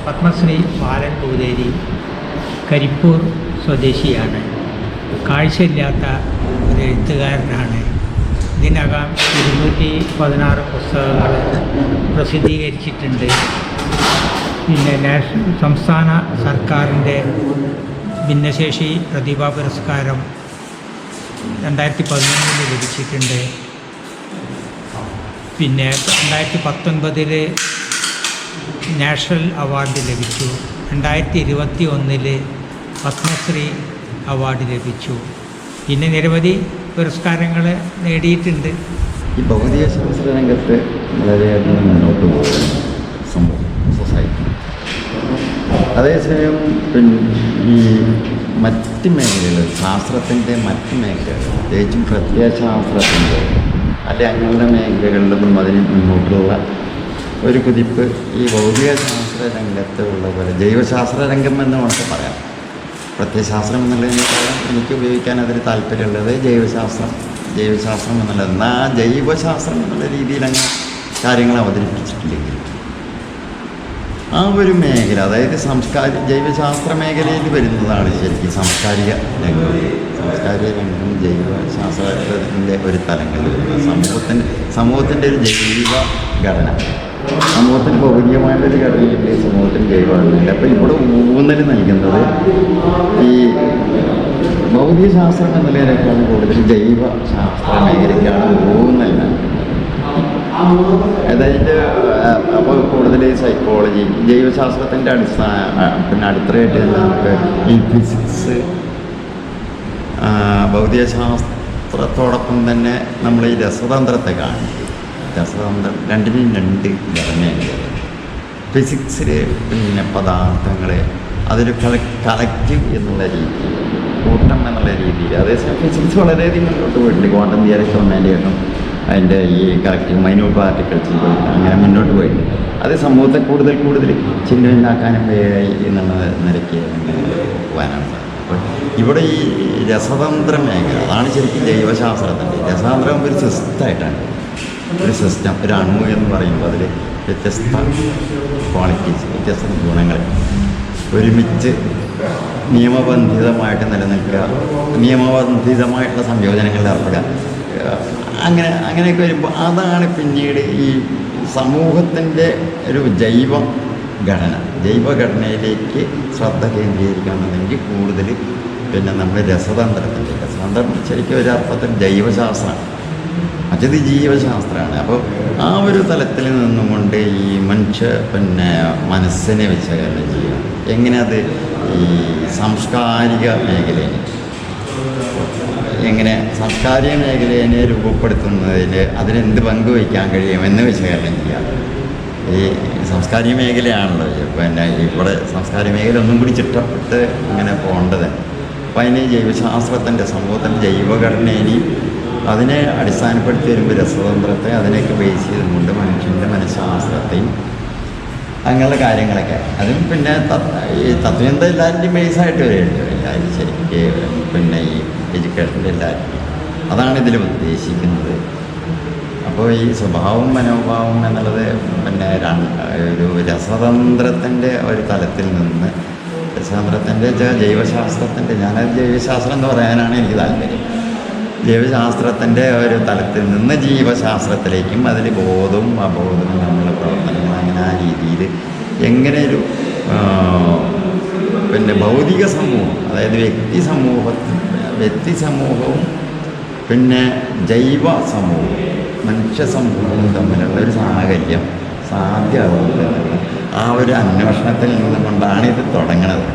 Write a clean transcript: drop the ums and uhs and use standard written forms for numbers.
പത്മശ്രീ ബാലൻ പൂതേരി കരിപ്പൂർ സ്വദേശിയാണ്. കാഴ്ചയില്ലാത്ത ഒരു എഴുത്തുകാരനാണ്. ഇതിനകം 216 പുസ്തകങ്ങൾ പ്രസിദ്ധീകരിച്ചിട്ടുണ്ട്. പിന്നെ സംസ്ഥാന സർക്കാരിൻ്റെ ഭിന്നശേഷി പ്രതിഭാ പുരസ്കാരം 2013 ലഭിച്ചിട്ടുണ്ട്. പിന്നെ 2019 നാഷണൽ അവാർഡ് ലഭിച്ചു. 2021 പത്മശ്രീ അവാർഡ് ലഭിച്ചു. പിന്നെ നിരവധി പുരസ്കാരങ്ങൾ നേടിയിട്ടുണ്ട്. ഈ ഭൗതിക ശാസ്ത്ര രംഗത്ത് വളരെയധികം മുന്നോട്ട് പോകുന്ന സംഭവം സൊസൈറ്റി. അതേസമയം ഈ മറ്റ് മേഖലകൾ, ശാസ്ത്രത്തിൻ്റെ മറ്റ് മേഖലകൾ, പ്രത്യേകിച്ചും പ്രത്യയശാസ്ത്രത്തിൻ്റെ അല്ലെ അങ്ങനെയുള്ള മേഖലകളിലൊന്നും അതിന് മുന്നോട്ടുള്ള ഒരു കുതിപ്പ് ഈ ഭൗതിക ശാസ്ത്ര രംഗത്ത് ഉള്ള പോലെ ജൈവശാസ്ത്ര രംഗം എന്ന് നമുക്ക് പറയാം. പ്രത്യയശാസ്ത്രം എന്നുള്ളതിനേക്കാളും എനിക്ക് ഉപയോഗിക്കാൻ അതിൽ താല്പര്യമുള്ളത് ജൈവശാസ്ത്രം എന്നുള്ളത്. എന്നാൽ ആ ജൈവശാസ്ത്രം എന്നുള്ള രീതിയിൽ അങ്ങനെ കാര്യങ്ങൾ അവതരിപ്പിച്ചിട്ടില്ലെങ്കിൽ ആ ഒരു മേഖല, അതായത് ജൈവശാസ്ത്ര മേഖലയിൽ വരുന്നതാണ് ശരിക്കും സാംസ്കാരിക രംഗം. സാംസ്കാരിക രംഗം ജൈവശാസ്ത്രത്തിൻ്റെ ഒരു തലങ്ങളിൽ സമൂഹത്തിൻ്റെ ഒരു ജൈവ ഘടന, സമൂഹത്തിന് ഭൗതികമായിട്ടൊരു ഘടനയില്ലേ, സമൂഹത്തിന് ജൈവഘടനയില്ല. അപ്പോൾ ഇവിടെ ഊന്നൽ നൽകുന്നത് ഈ ഭൗതികശാസ്ത്രം എന്നുള്ളതിനേക്കാളും കൂടുതൽ ജൈവശാസ്ത്ര മേഖലയ്ക്കാണ് ഊന്നൽ നൽകുന്നത്. അതായത് അപ്പോൾ കൂടുതൽ സൈക്കോളജി, ജൈവശാസ്ത്രത്തിൻ്റെ പിന്നെ അടുത്തതായിട്ട് നമുക്ക് ഈ ഫിസിക്സ്, ഭൗതികശാസ്ത്രത്തോടൊപ്പം തന്നെ നമ്മൾ ഈ രസതന്ത്രത്തെ കാണും. രസതന്ത്രം രണ്ടിനും രണ്ട് ഘടനയുണ്ട്. ഫിസിക്സിൽ പിന്നെ പദാർത്ഥങ്ങൾ അതൊരു കളക്റ്റീവ് എന്നുള്ള രീതിയിൽ, കൂട്ടം എന്നുള്ള രീതിയിൽ. അതേസമയം ഫിസിക്സ് വളരെയധികം മുന്നോട്ട് പോയിട്ടുണ്ട്. ക്വാണ്ടം തിയറി വേണ്ടിയിട്ടും അതിൻ്റെ ഈ കളക്റ്റീവ് മൈന്യൂട്ട് പാർട്ടിക്കിൾസ് അങ്ങനെ മുന്നോട്ട് പോയിട്ടുണ്ട്. അത് സമൂഹത്തെ കൂടുതൽ ചിഹ്നമാക്കാനും എന്നുള്ള നിരക്ക് അങ്ങനെ പോകാനാണ് സാധിക്കും. അപ്പോൾ ഇവിടെ ഈ രസതന്ത്ര മേഖല, അതാണ് ശരിക്കും ജൈവശാസ്ത്രത്തിൻ്റെ രസതന്ത്രം. ഒരു സിസ്റ്റമായിട്ടാണ്, ഒരു സിസ്റ്റം, ഒരു അണു എന്ന് പറയുമ്പോൾ അതിൽ വ്യത്യസ്ത ക്വാളിറ്റീസ്, വ്യത്യസ്ത ഗുണങ്ങൾ ഒരുമിച്ച് നിയമബന്ധിതമായിട്ട് നിലനിൽക്കുക, നിയമബന്ധിതമായിട്ടുള്ള സംയോജനങ്ങളിൽ ഏർപ്പെടുക, അങ്ങനെയൊക്കെ വരുമ്പോൾ അതാണ് പിന്നീട് ഈ സമൂഹത്തിൻ്റെ ഒരു ജൈവഘടനയിലേക്ക് ശ്രദ്ധ കേന്ദ്രീകരിക്കണമെന്നുണ്ടെങ്കിൽ കൂടുതൽ പിന്നെ നമ്മൾ രസതന്ത്രം ശരിക്കും ഒരർത്ഥത്തിൽ ജൈവശാസ്ത്രമാണ്, മറ്റത് ജീവശാസ്ത്രമാണ്. അപ്പോൾ ആ ഒരു തലത്തിൽ നിന്നുകൊണ്ട് ഈ പിന്നെ മനസ്സിനെ വിശകലനം ചെയ്യുക, എങ്ങനെ അത് ഈ സാംസ്കാരിക മേഖലയെ രൂപപ്പെടുത്തുന്നതിന് അതിനെന്ത് പങ്ക് വഹിക്കാൻ കഴിയുമെന്ന് വിശകലനം ചെയ്യുക. ഈ സാംസ്കാരിക മേഖലയാണല്ലോ പിന്നെ ഇവിടെ സാംസ്കാരിക മേഖല ഒന്നും കൂടി ചിട്ടപ്പെട്ട് ഇങ്ങനെ പോകേണ്ടത്. അപ്പോൾ അതിന് ജൈവശാസ്ത്രത്തിൻ്റെ, സമൂഹത്തിൻ്റെ ജൈവഘടനയെയും അതിനെ അടിസ്ഥാനപ്പെടുത്തി വരുമ്പോൾ രസതന്ത്രത്തെ അതിനെയൊക്കെ ബേസ് ചെയ്തുകൊണ്ട് മനുഷ്യൻ്റെ മനഃശാസ്ത്രത്തെയും അങ്ങനെയുള്ള കാര്യങ്ങളൊക്കെ, അതും പിന്നെ ഈ തത്വചിന്ത എല്ലാവരുടെയും ബേസായിട്ട് വരുന്നുണ്ട്. എല്ലാവരും ശരിക്കും പിന്നെ ഈ എഡ്യൂക്കേഷൻ്റെ എല്ലാവരും അതാണ് ഇതിൽ ഉദ്ദേശിക്കുന്നത്. അപ്പോൾ ഈ സ്വഭാവം മനോഭാവം എന്നുള്ളത് പിന്നെ ഒരു രസതന്ത്രത്തിൻ്റെ ഒരു തലത്തിൽ നിന്ന്, രസതന്ത്രത്തിൻ്റെ ജൈവശാസ്ത്രത്തിൻ്റെ, ഞാനത് ജൈവശാസ്ത്രം എന്ന് പറയാനാണ് എനിക്ക് താല്പര്യം. ജൈവശാസ്ത്രത്തിൻ്റെ ഒരു തലത്തിൽ നിന്ന് ജീവശാസ്ത്രത്തിലേക്കും അതിൽ ബോധവും അബോധവും നമ്മളുടെ പ്രവർത്തനങ്ങൾ അങ്ങനെ ആ രീതിയിൽ എങ്ങനെ ഒരു പിന്നെ ഭൗതിക സമൂഹം, അതായത് വ്യക്തി സമൂഹവും പിന്നെ ജൈവ സമൂഹവും മനുഷ്യ സമൂഹവും തമ്മിലുള്ള ഒരു സാഹചര്യം സാധ്യമാകുന്നത് ആ ഒരു അന്വേഷണത്തിൽ നിന്നുകൊണ്ടാണ് ഇത് തുടങ്ങുന്നത്.